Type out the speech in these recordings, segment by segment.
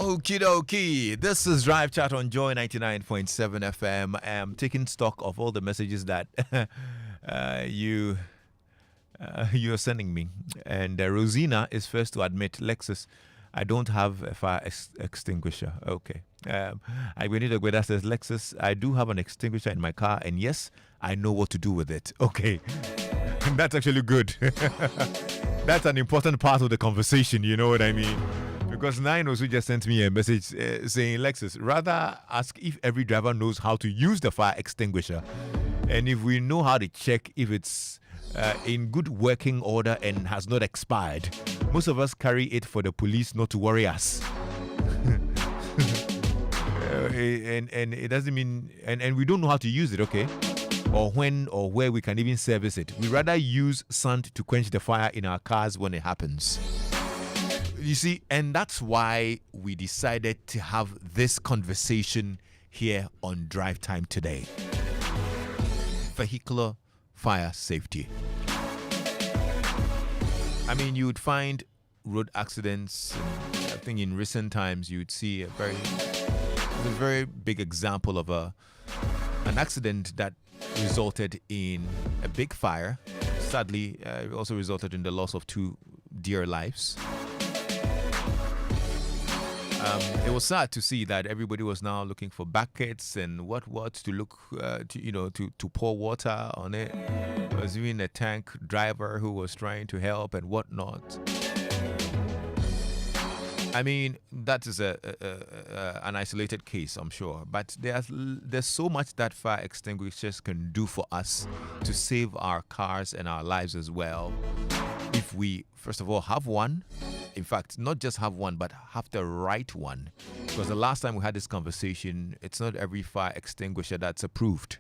Okie dokie. This is Drive Chat on Joy 99.7 FM. I'm taking stock of all the messages that you're sending me. And Rosina is first to admit, Lexis, I don't have a fire extinguisher. Okay. Agbenito Gweda says, Lexis, I do have an extinguisher in my car, and yes, I know what to do with it. Okay. That's actually good. That's an important part of the conversation, you know what I mean? Because Nine also just sent me a message saying, Lexis, rather ask if every driver knows how to use the fire extinguisher. And if we know how to check if it's in good working order and has not expired. Most of us carry it for the police not to worry us. And it doesn't mean, and we don't know how to use it, okay? Or when or where we can even service it. We rather use sand to quench the fire in our cars when it happens. You see, and that's why we decided to have this conversation here on Drive Time today. Vehicular fire safety. I mean, you would find road accidents. I think in recent times you would see a very big example of an accident that resulted in a big fire. Sadly, it also resulted in the loss of 2 dear lives. It was sad to see that everybody was now looking for buckets and what to look to pour water on it. There was even a tank driver who was trying to help and whatnot. I mean, that is an isolated case, I'm sure. But there's so much that fire extinguishers can do for us to save our cars and our lives as well. If we, first of all, have one. In fact, not just have one, but have the right one. Because the last time we had this conversation, it's not every fire extinguisher that's approved.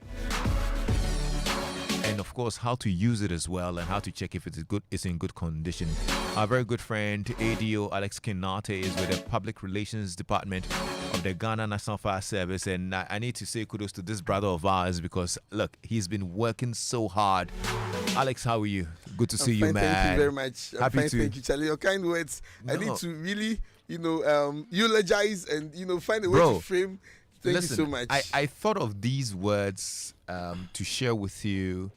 And of course, how to use it as well and how to check if it's in good condition. Our very good friend, ADO Alex Nartey, is with the Public Relations Department of the Ghana National Fire Service. And I need to say kudos to this brother of ours because, look, he's been working so hard. Alex, how are you? Good to see you, man. Thank you very much. Happy to. Thank you, Charlie. Your kind words. No. I need to really, eulogize and, find a way to frame. Thank you so much. I thought of these words to share with you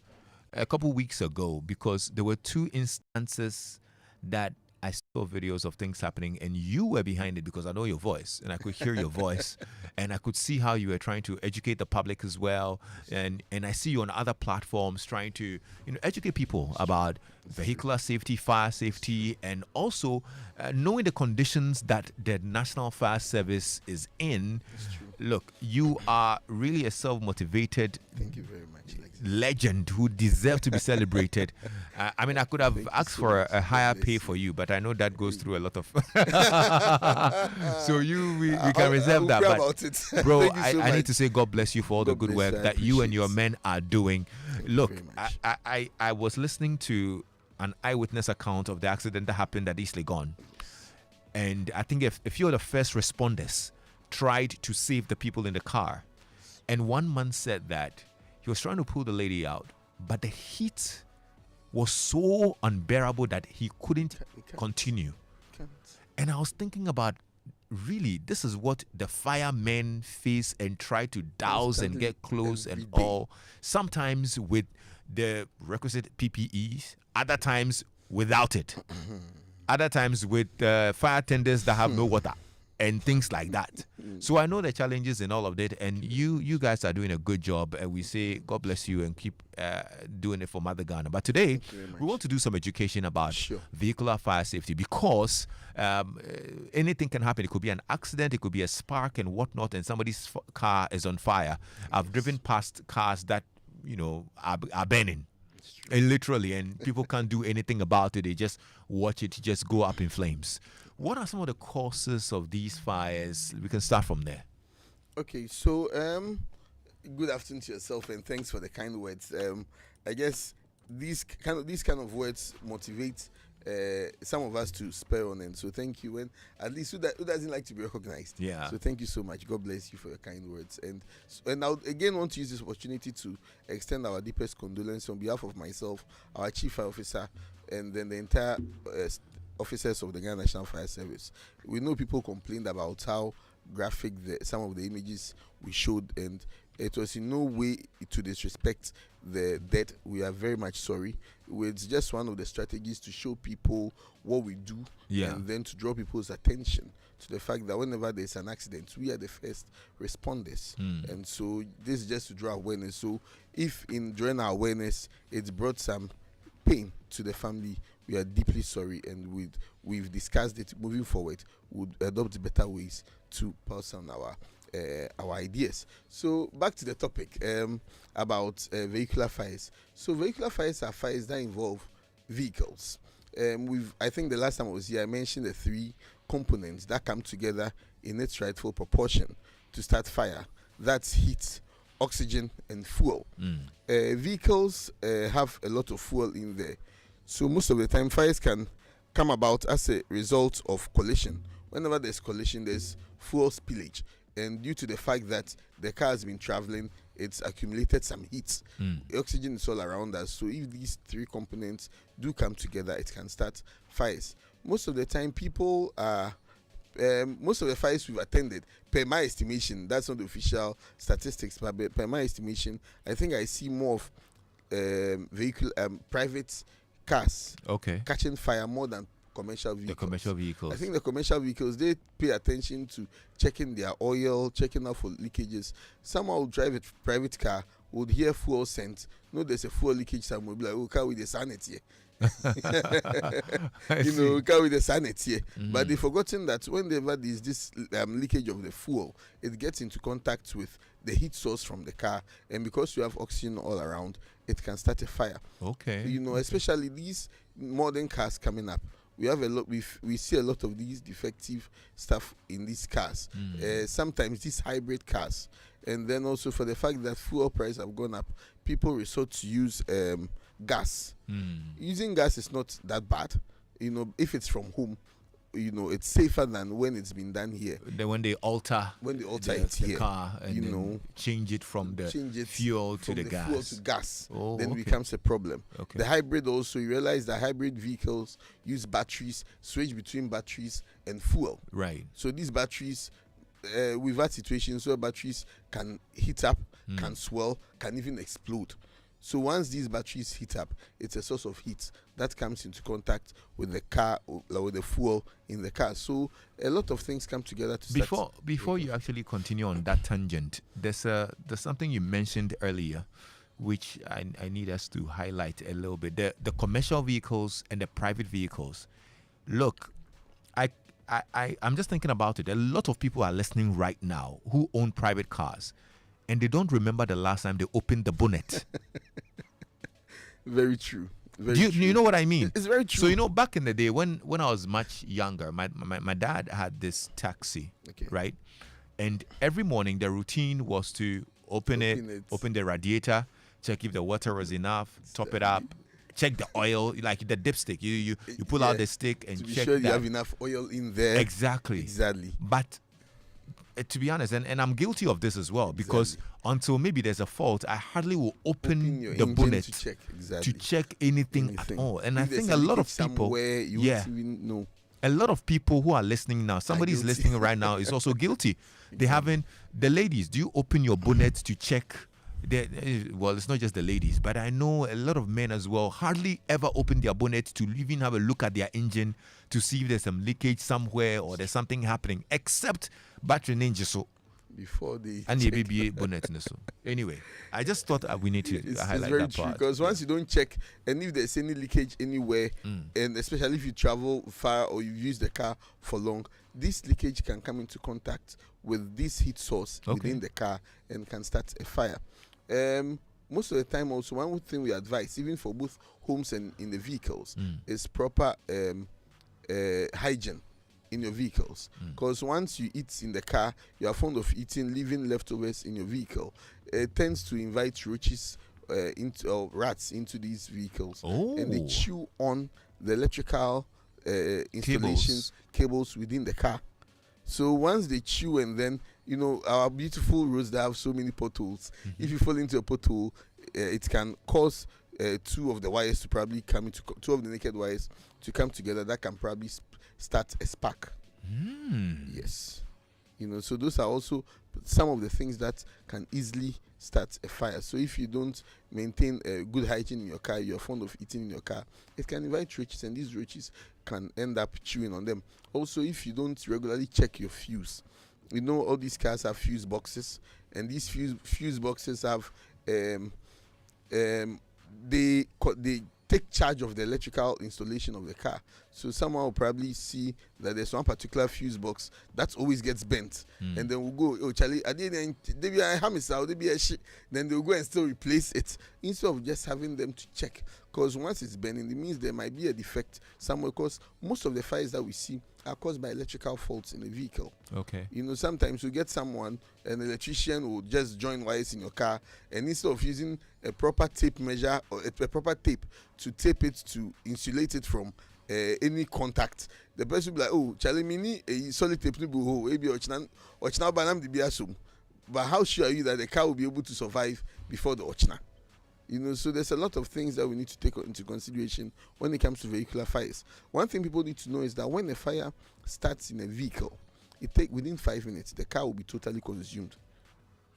a couple weeks ago because there were 2 instances that I saw videos of things happening and you were behind it because I know your voice and I could hear your voice and I could see how you were trying to educate the public as well. And I see you on other platforms trying to educate people about vehicular safety, fire safety, and also knowing the conditions that the National Fire Service is in. Look, you are really a self-motivated Thank you very much, Lexis. Legend who deserves to be celebrated. I mean, I could have asked for a higher pay for you, but I know that goes through a lot of. So we can reserve that. But bro, I need to say God bless you for all the good work that you and your men are doing. Look, I was listening to an eyewitness account of the accident that happened at East Legon, and I think if you're the first responders tried to save the people in the car, and one man said that he was trying to pull the lady out, but the heat was so unbearable that he couldn't continue. And I was thinking about, really, this is what the firemen face and try to douse and get close and all. Sometimes with the requisite PPEs, other times without it. Other times with fire tenders that have no water and things like that. So I know the challenges in all of that, and you guys are doing a good job. And we say God bless you and keep doing it for Mother Ghana. But today we want to do some education about vehicular fire safety because anything can happen. It could be an accident, it could be a spark and whatnot, and somebody's car is on fire. I've driven past cars that are burning. Literally, and people can't do anything about it. They just watch it just go up in flames. What are some of the causes of these fires? We can start from there. Okay, so good afternoon to yourself, and thanks for the kind words. I guess these kind of words motivate some of us to spur on, and so thank you. And at least who doesn't like to be recognized? Yeah. So thank you so much. God bless you for your kind words. And I again want to use this opportunity to extend our deepest condolence on behalf of myself, our chief fire officer, and then the entire officers of the Ghana National Fire Service. We know people complained about how graphic some of the images we showed, and it was in no way to disrespect the dead. We are very much sorry. It's just one of the strategies to show people what we do, and then to draw people's attention to the fact that whenever there's an accident, we are the first responders. And so this is just to draw awareness. So if in drawing our awareness it's brought some pain to the family, we are deeply sorry, and we've discussed it. Moving forward, we'll adopt better ways to pass on our ideas. So back to the topic about vehicular fires. So vehicular fires are fires that involve vehicles. I think the last time I was here, I mentioned the 3 components that come together in its rightful proportion to start fire. That's heat, oxygen, and fuel. Vehicles have a lot of fuel in there. So most of the time, fires can come about as a result of collision. Whenever there's collision, there's fuel spillage. And due to the fact that the car has been traveling, it's accumulated some heat. Oxygen is all around us. So if these 3 components do come together, it can start fires. Most of the time, people are... most of the fires we've attended, per my estimation, that's not the official statistics, but per my estimation, I think I see more of private cars catching fire more than commercial vehicles. The commercial vehicles. I think the commercial vehicles, they pay attention to checking their oil, checking out for leakages. Someone will drive a private car, would hear fuel scent, know there's a fuel leakage somewhere, be like, oh, car with the sanity. Car with the sanity. But they've forgotten that whenever there's this leakage of the fuel, it gets into contact with the heat source from the car, and because you have oxygen all around, it can start a fire. Especially these modern cars coming up. We have a lot. We see a lot of these defective stuff in these cars. Sometimes these hybrid cars, and then also for the fact that fuel prices have gone up, people resort to use gas. Using gas is not that bad, if it's from home. It's safer than when it's been done here. Then when they alter it here, car and then change it from the fuel to the gas. Fuel to gas, then it becomes a problem. The hybrid also, you realize that hybrid vehicles use batteries, switch between batteries and fuel. Right. So these batteries, we've had situations where batteries can heat up, can swell, can even explode. So once these batteries heat up, it's a source of heat that comes into contact with the car, or with the fuel in the car. So a lot of things come together to start. Before you actually continue on that tangent, there's something you mentioned earlier, which I need us to highlight a little bit. The commercial vehicles and the private vehicles. Look, I'm just thinking about it. A lot of people are listening right now who own private cars, and they don't remember the last time they opened the bonnet. Very true. Do you know what I mean? It's very true. So, back in the day when I was much younger, my dad had this taxi, right? And every morning the routine was to open the radiator, check if the water was enough, top it up, check the oil, like the dipstick. You pull out the stick and to be check sure that you have enough oil in there. Exactly. But to be honest, and I'm guilty of this as well, because until maybe there's a fault, I hardly will open the bonnet to check anything at all. And I think a lot of people, even know. A lot of people who are listening now, somebody's listening right now is also guilty. They haven't. The ladies, do you open your bonnet to check? Well, it's not just the ladies, but I know a lot of men as well hardly ever open their bonnet to even have a look at their engine to see if there's some leakage somewhere or there's something happening, except battery ninja. So before they and the BBA bonnet. So anyway, I just thought we need to highlight it's very that true, part. because once you don't check, and if there's any leakage anywhere, and especially if you travel far or you use the car for long, this leakage can come into contact with this heat source within the car and can start a fire. Most of the time also, one thing we advise, even for both homes and in the vehicles, is proper hygiene in your vehicles. Because once you eat in the car, you are fond of leaving leftovers in your vehicle. It tends to invite roaches or rats into these vehicles, and they chew on the electrical installations, cables within the car. So once they chew, and then our beautiful roads that have so many potholes, if you fall into a pothole, it can cause two of the wires to probably come into two of the naked wires to come together. That can probably start a spark. Yes, so those are also some of the things that can easily start a fire. So if you don't maintain a good hygiene in your car, you're fond of eating in your car, it can invite roaches, and these roaches can end up chewing on them. Also, if you don't regularly check your fuse, all these cars have fuse boxes, and these fuse boxes have they take charge of the electrical installation of the car. So someone will probably see that there's one particular fuse box that always gets bent, and then we'll go, oh Charlie, I didn't, then they'll go and still replace it instead of just having them to check. Because once it's bending, it means there might be a defect somewhere. Because most of the fires that we see are caused by electrical faults in a vehicle. Okay. Sometimes you get someone, an electrician will just join wires in your car, and instead of using a proper tape measure or a proper tape to tape it to insulate it from any contact, the person will be like, oh, Charlie, mini a solid tape but how sure are you that the car will be able to survive before the ochna? So there's a lot of things that we need to take into consideration when it comes to vehicular fires. One thing people need to know is that when a fire starts in a vehicle, within 5 minutes, the car will be totally consumed.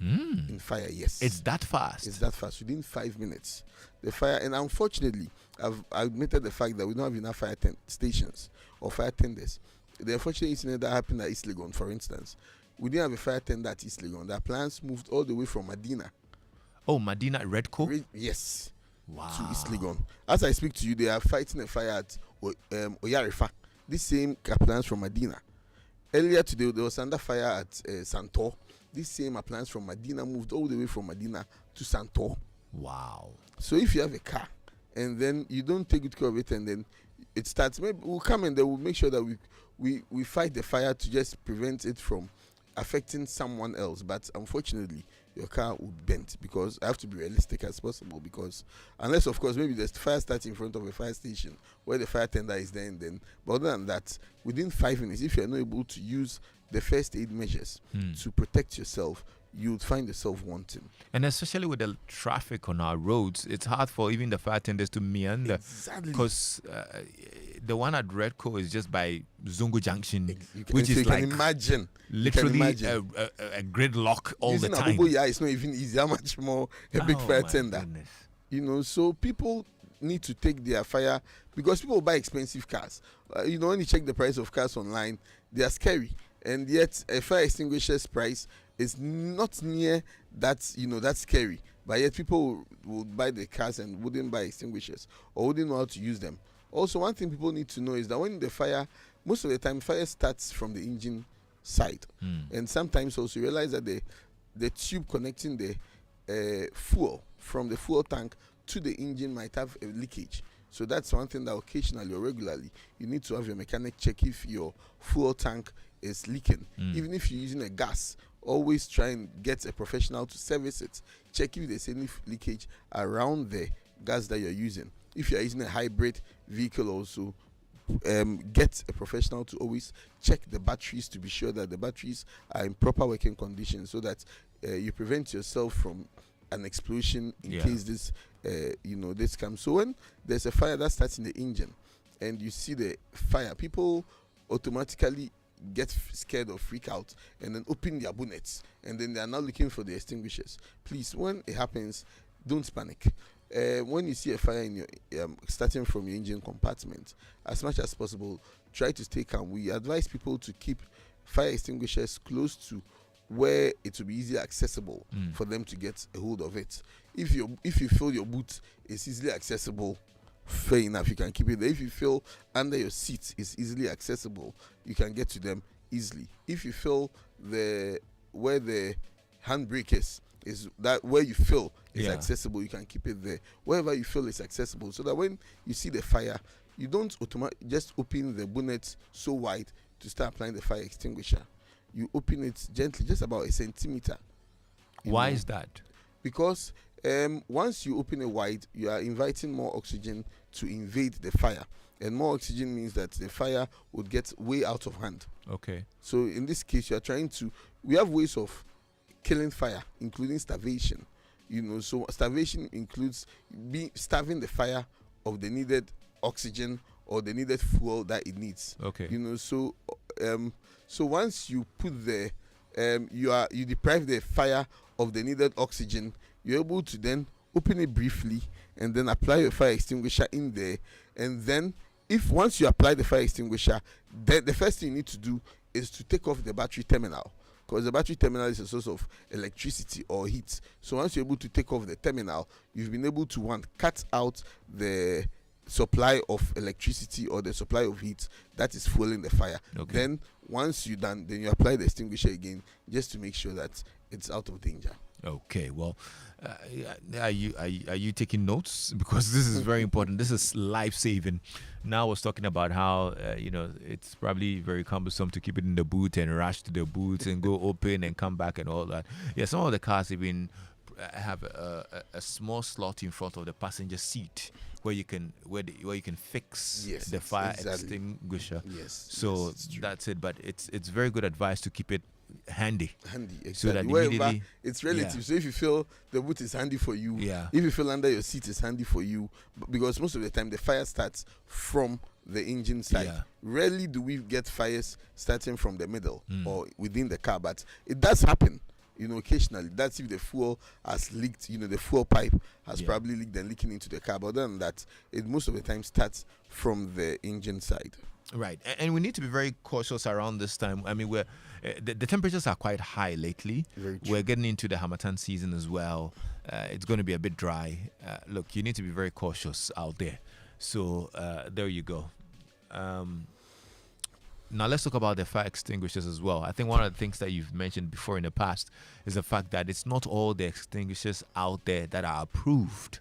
In fire, yes. It's that fast? It's that fast. Within 5 minutes. The fire, and unfortunately, I've admitted the fact that we don't have enough fire stations or fire tenders. The unfortunate incident that happened at East Legon, for instance, we didn't have a fire tender at East Legon. The plans moved all the way from Medina. Oh, Medina Redco? Yes. Wow. To East Legon. As I speak to you, they are fighting a fire at Oyarifa. This same appliance from Medina. Earlier today, there was under fire at Santor. This same appliance from Medina moved all the way from Medina to Santor. Wow. So if you have a car and then you don't take good care of it, and then it starts, maybe we'll come and then we'll make sure that we fight the fire to just prevent it from affecting someone else. But unfortunately, your car will be bent, because I have to be realistic as possible, because unless, of course, maybe there's fire starting in front of a fire station where the fire tender is there and then. But other than that, within 5 minutes, if you're not able to use the first aid measures to protect yourself, you'd find yourself wanting. And especially with the traffic on our roads, it's hard for even the fire tenders to meander. Exactly. Because the one at Redco is just by Zungu Junction, which is like imagine literally a gridlock all using the time. It's not even easy. How much more a big fire tender? Goodness. So people need to take their fire, because people buy expensive cars. When you check the price of cars online, they are scary. And yet a fire extinguisher's price is not near that, that's scary. But yet people will buy the cars and wouldn't buy extinguishers, or wouldn't know how to use them. Also, one thing people need to know is that when the fire, most of the time, fire starts from the engine side. And sometimes also you realize that the tube connecting the fuel from the fuel tank to the engine might have a leakage. So that's one thing that occasionally or regularly you need to have your mechanic check if your fuel tank is leaking. Even if you're using a gas, always try and get a professional to service it. Check if there's any leakage around the gas that you're using. If you're using a hybrid vehicle also, get a professional to always check the batteries to be sure that the batteries are in proper working condition, so that you prevent yourself from an explosion in case this this comes. So when there's a fire that starts in the engine and you see the fire, people automatically get scared or freak out and then open their bonnets, and then they are now looking for the extinguishers. Please, when it happens, don't panic. When you see a fire in your starting from your engine compartment, as much as possible, try to stay calm. We advise people to keep fire extinguishers close to where it will be easily accessible for them to get a hold of it. If you feel your boot is easily accessible, fair enough, you can keep it there. If you feel under your seat is easily accessible, you can get to them easily. If you feel where the handbrake is that where you feel is accessible, you can keep it there. Wherever you feel is accessible, so that when you see the fire, you don't just open the bonnet so wide to start applying the fire extinguisher. You open it gently, just about a centimeter. Why is that? Because once you open it wide, you are inviting more oxygen to invade the fire. And more oxygen means that the fire would get way out of hand. Okay. So in this case, we have ways of killing fire, including starvation. So starvation includes starving the fire of the needed oxygen or the needed fuel that it needs. Okay. So once you put you deprive the fire of the needed oxygen, you're able to then open it briefly and then apply your fire extinguisher in there. And then once you apply the fire extinguisher, then the first thing you need to do is to take off the battery terminal, because the battery terminal is a source of electricity or heat. So once you're able to take off the terminal, you've been able to cut out the supply of electricity or the supply of heat that is fueling the fire. Okay. Then once you're done, then you apply the extinguisher again just to make sure that it's out of danger. Okay, well, are you taking notes? Because this is very important. This is life-saving. Now I was talking about how, it's probably very cumbersome to keep it in the boot and rush to the boot and go open and come back and all that. Yeah, some of the cars even have a small slot in front of the passenger seat where you can fix the fire extinguisher. Yes. So that's it. But it's very good advice to keep it handy, exactly. So that wherever it's relative. So if you feel the boot is handy for you, if you feel under your seat is handy for you, because most of the time the fire starts from the engine side. Rarely do we get fires starting from the middle or within the car, but it does happen. Occasionally. That's if the fuel has leaked. The fuel pipe has probably leaked and leaking into the car. But other than that, it most of the time starts from the engine side. Right, and we need to be very cautious around this time. I mean, the temperatures are quite high lately. We're getting into the Harmattan season as well. It's going to be a bit dry. Look, you need to be very cautious out there. So there you go. Now let's talk about the fire extinguishers as well. I think one of the things that you've mentioned before in the past is the fact that it's not all the extinguishers out there that are approved.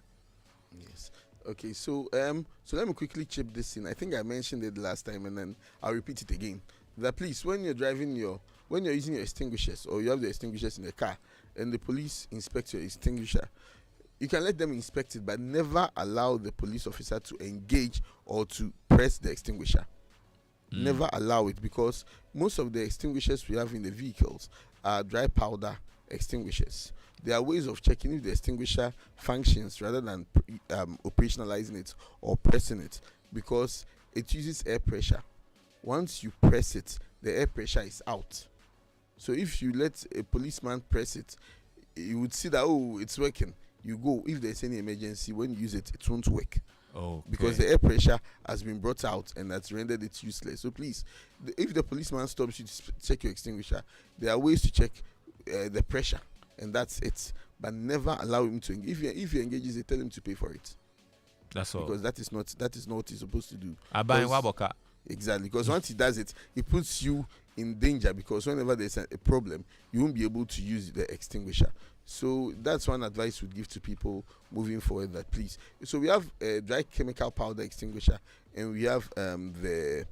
Yes. Okay, so let me quickly chip this in. I think I mentioned it last time, and then I'll repeat it again. That please, when you're using your extinguishers, or you have the extinguishers in the car, and the police inspect your extinguisher, you can let them inspect it, but never allow the police officer to engage or to press the extinguisher. Never allow it, because most of the extinguishers we have in the vehicles are dry powder extinguishers. There are ways of checking if the extinguisher functions rather than operationalizing it or pressing it, because it uses air pressure. Once you press it, the air pressure is out. So if you let a policeman press it, you would see that, it's working. You go. If there's any emergency, when you use it, it won't work. Okay. Because the air pressure has been brought out and that's rendered it useless. So please, if the policeman stops you to check your extinguisher, there are ways to check the pressure, and that's it. But never allow him to. If he engages it, tell him to pay for it. That's all. Because that is not what he's supposed to do. Exactly. Because once he does it, he puts you in danger, because whenever there's a problem, you won't be able to use the extinguisher. So that's one advice we'd give to people moving forward, that please. So we have a dry chemical powder extinguisher, and we have the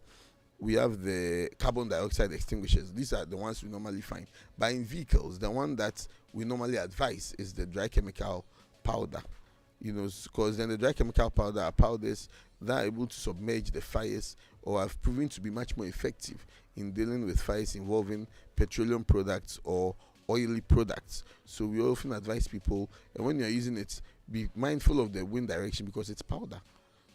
carbon dioxide extinguishers. These are the ones we normally find. But in vehicles, the one that we normally advise is the dry chemical powder. Because then the dry chemical powder are powders that are able to submerge the fires, or have proven to be much more effective in dealing with fires involving petroleum products or oily products. So we often advise people, and when you're using it, be mindful of the wind direction, because it's powder.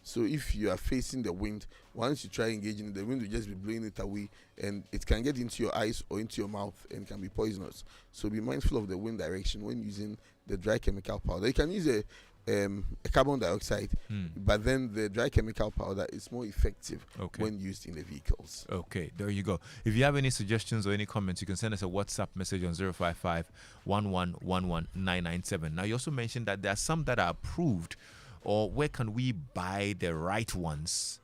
So if you are facing the wind, once you try engaging it, the wind will just be blowing it away, and it can get into your eyes or into your mouth and can be poisonous. So be mindful of the wind direction when using the dry chemical powder. You can use a carbon dioxide, but then the dry chemical powder is more effective when used in the vehicles. Okay, there you go. If you have any suggestions or any comments, you can send us a WhatsApp message on 055 1111 997. Now, you also mentioned that there are some that are approved, or where can we buy the right ones?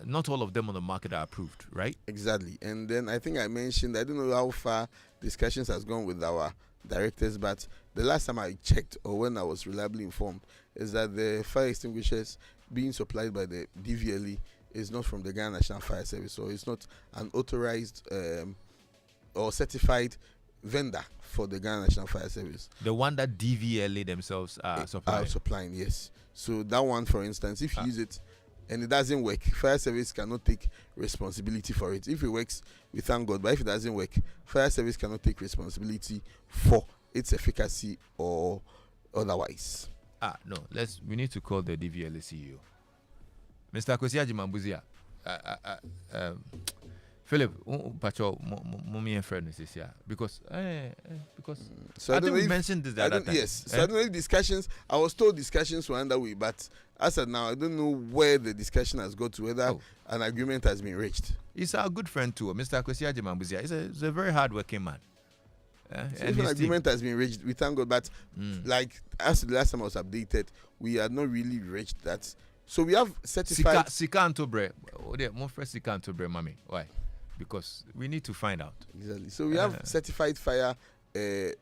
Not all of them on the market are approved, right? Exactly. And then I think I mentioned, I don't know how far discussions has gone with our directors, but the last time I checked, or when I was reliably informed, is that the fire extinguishers being supplied by the DVLE is not from the Ghana National Fire Service, or it's not an authorized or certified vendor for the Ghana National Fire Service. The one that DVLE themselves are supplying, yes. So that one, for instance, if you use it and it doesn't work, fire service cannot take responsibility for it. If it works, we thank God. But if it doesn't work, fire service cannot take responsibility for its efficacy or otherwise. No, we need to call the DVLA CEO. Mr. Kosiaji Mambuzia. Philip, Pacho, mommy and friend is here because so I think we mentioned this the other time. Yes, so I don't know if discussions. I was told discussions were underway, but as of now, I don't know where the discussion has got to, whether an agreement has been reached. He's our good friend too, Mr. Kosiaji Mambuzia. He's a very hard-working man. So if an agreement has been reached, we thank God. But like as the last time I was updated, we had not really reached that. So we have certified. Sikantobre. More fresh Sikantobre, mommy. Why? Because we need to find out. Exactly. So we have certified fire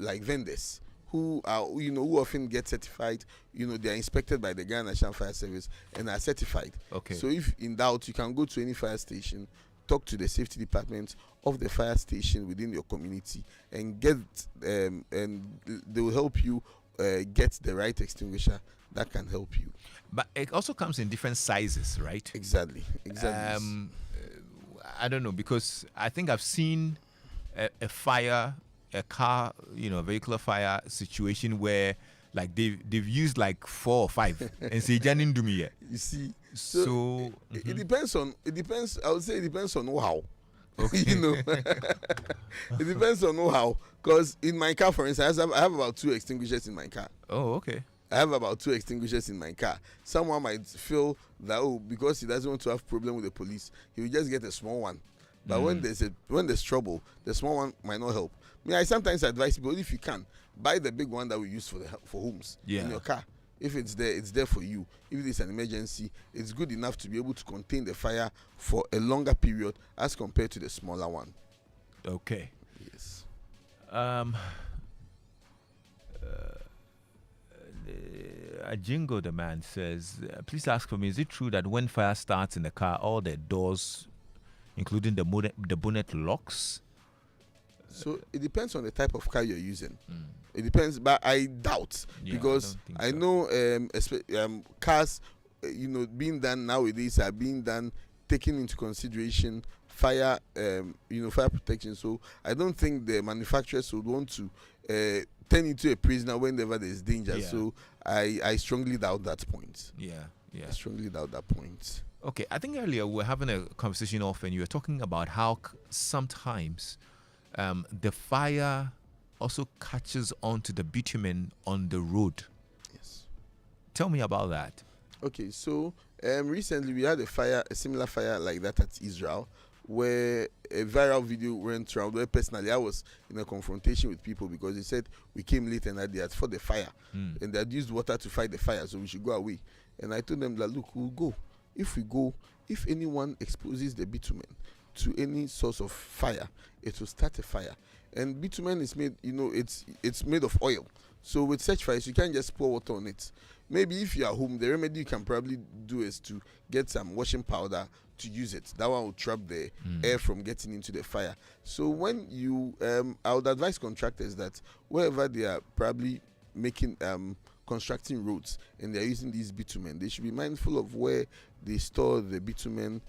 like vendors who are who often get certified. They are inspected by the Ghana National Fire Service and are certified. Okay. So if in doubt, you can go to any fire station, talk to the safety department of the fire station within your community, and get and they will help you get the right extinguisher that can help you. But it also comes in different sizes, right? Exactly. I don't know, because I think I've seen a car, vehicular fire situation where like they've used like 4 or 5 and say Janin do me yet. You see, so it depends. I would say it depends on know-how. Okay. It depends on know-how. Because in my car, for instance, I have about 2 extinguishers in my car. Oh, okay. I have about 2 extinguishers in my car. Someone might feel that because he doesn't want to have problem with the police, he will just get a small one. But when there's trouble, the small one might not help. I sometimes advise people, if you can, buy the big one that we use for homes in your car. If it's there for you. If it's an emergency, it's good enough to be able to contain the fire for a longer period as compared to the smaller one. Okay. Yes. Jingo the man says, please ask for me, is it true that when fire starts in the car, all the doors, including the bonnet locks? So it depends on the type of car you're using. It depends, but I doubt, because I know cars, being done nowadays are being done taking into consideration fire protection. So I don't think the manufacturers would want to turn into a prisoner whenever there's danger. Yeah. So I strongly doubt that point. Yeah. I strongly doubt that point. Okay, I think earlier we were having a conversation off, and you were talking about how sometimes the fire also catches onto the bitumen on the road. Yes. Tell me about that. Okay, so recently we had a similar fire like that at Israel, where a viral video went around where personally I was in a confrontation with people because they said we came late and they had fought the fire and they had used water to fight the fire, so we should go away. And I told them that, look, we'll go. If anyone exposes the bitumen to any source of fire, it will start a fire. And bitumen is made, it's made of oil. So with such fires, you can't just pour water on it. Maybe if you are home, the remedy you can probably do is to get some washing powder to use it. That one will trap the air from getting into the fire. So when I would advise contractors that wherever they are probably making constructing roads and they're using these bitumen, they should be mindful of where they store the bitumen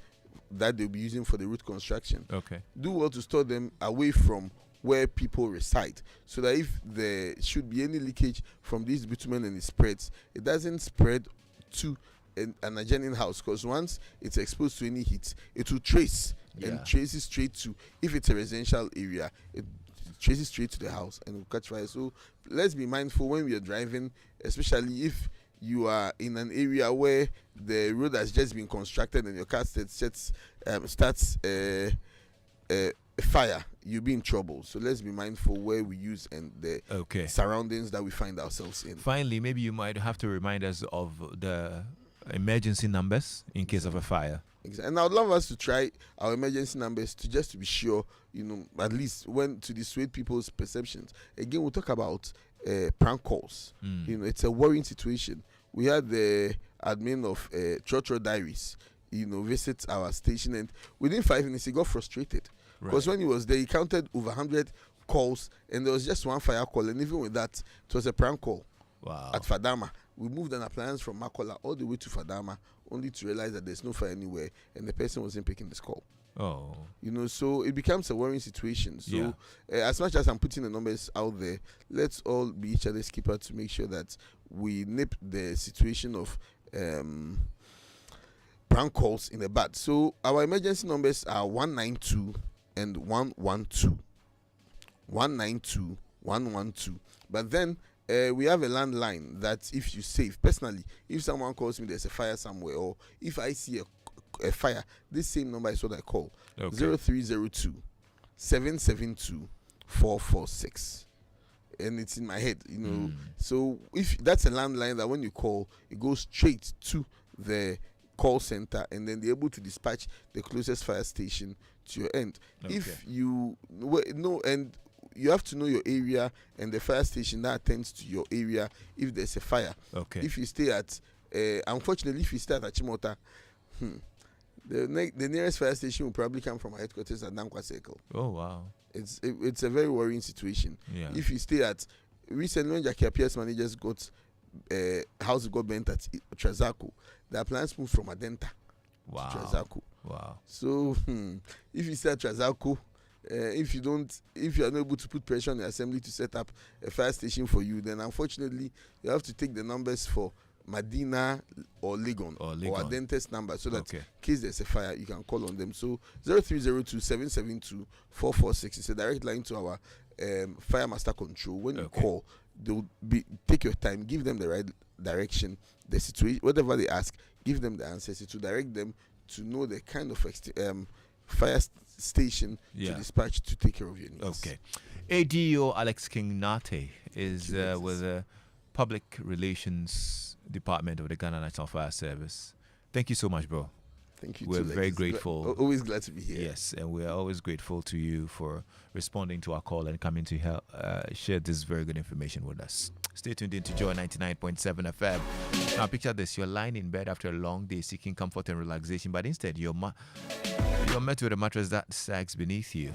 that they'll be using for the road construction. Okay. Do well to store them away from where people reside, so that if there should be any leakage from this bitumen and it spreads, it doesn't spread to an adjoining house, because once it's exposed to any heat, it will trace and traces straight to, if it's a residential area, it traces straight to the house and will catch fire. So let's be mindful when we are driving, especially if you are in an area where the road has just been constructed and your car starts fire, you'll be in trouble. So let's be mindful where we use and the surroundings that we find ourselves in. Finally, maybe you might have to remind us of the emergency numbers in case of a fire. Exactly. And I would love us to try our emergency numbers to be sure, at least when to dissuade people's perceptions. Again, we'll talk about prank calls. It's a worrying situation. We had the admin of Trotro Diaries, visit our station, and within 5 minutes he got frustrated. Because when he was there, he counted over 100 calls, and there was just one fire call, and even with that, it was a prank call at Fadama. we moved an appliance from Makola all the way to Fadama, only to realize that there's no fire anywhere and the person wasn't picking this call. Oh. So it becomes a worrying situation. So as much as I'm putting the numbers out there, let's all be each other's keeper to make sure that we nip the situation of prank calls in the bud. So our emergency numbers are 192 and 112. 192, 112. But then we have a landline that if you save, personally, if someone calls me, there's a fire somewhere, or if I see a fire, this same number is what I call. 0302 772 446. And it's in my head, So if that's a landline that when you call, it goes straight to the call center, and then they're able to dispatch the closest fire station to your end. If you know, and you have to know your area and the fire station that attends to your area if there's a fire. If you stay at, unfortunately, if you stay at Achimota, the nearest fire station will probably come from our headquarters at Nankwa Circle. Oh, wow. It's a very worrying situation. Yeah. If you stay at, recently when Jackie PS managers got house got bent at Trazako, the appliance moved from Adenta to Trazako. Wow. So if you stay at Trazako, if you are not able to put pressure on the assembly to set up a fire station for you, then unfortunately you have to take the numbers for Medina or Legon or Adenta's number, so that in case there's a fire, you can call on them. So 0302 772 446 is a direct line to our fire master control. When you call, they'll take your time, give them the right direction, the situation, whatever they ask, give them the answers to direct them to know the kind of fire station to dispatch to take care of your needs. ADO Alex King Nartey is with the Public Relations Department of the Ghana National Fire Service. Thank you so much, bro. Thank you. We're very grateful. Always glad to be here. Yes, and we're always grateful to you for responding to our call and coming to help share this very good information with us. Stay tuned in to Joy 99.7 FM. Now, picture this: you're lying in bed after a long day seeking comfort and relaxation, but instead you're met with a mattress that sags beneath you.